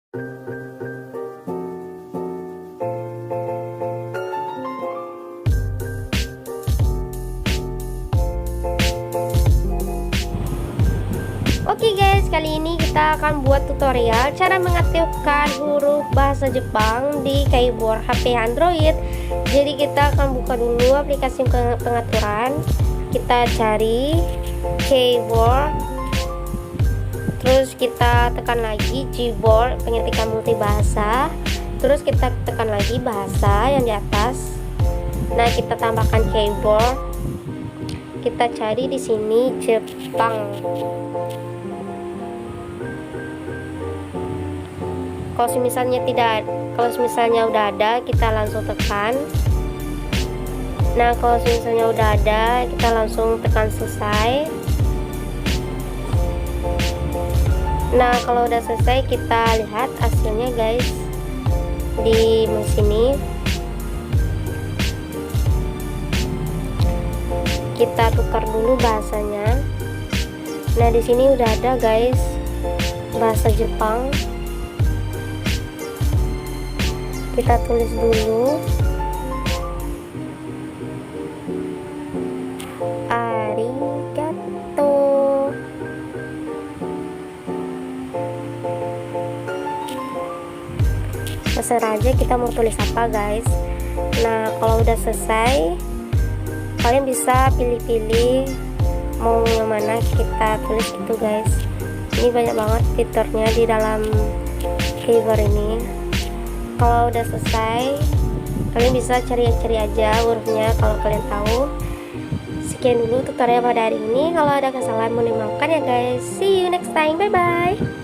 Oke guys, kali ini kita akan buat tutorial cara mengaktifkan huruf bahasa Jepang di keyboard HP Android. Jadi kita akan buka dulu aplikasi pengaturan. Kita cari keyboard, terus kita tekan lagi keyboard pengetikan multibahasa, terus kita tekan lagi bahasa yang di atas. Nah, kita tambahkan keyboard, kita cari di sini Jepang. Kalau misalnya udah ada, kita langsung tekan. Nah, kalau misalnya udah ada, kita langsung tekan selesai. Nah, kalau udah selesai, kita lihat hasilnya guys di sini. Kita tukar dulu bahasanya. Nah, di sini udah ada guys bahasa Jepang. Kita tulis dulu arigato. Terserah aja kita mau tulis apa guys. Nah, kalau udah selesai, kalian bisa pilih-pilih mau yang mana kita tulis gitu guys. Ini banyak banget fiturnya di dalam keyboard ini. Kalau udah selesai, kalian bisa cari aja hurufnya kalau kalian tahu. Sekian dulu tutorial pada hari ini. Kalau ada kesalahan mohon dimaafkan ya guys. See you next time, bye bye.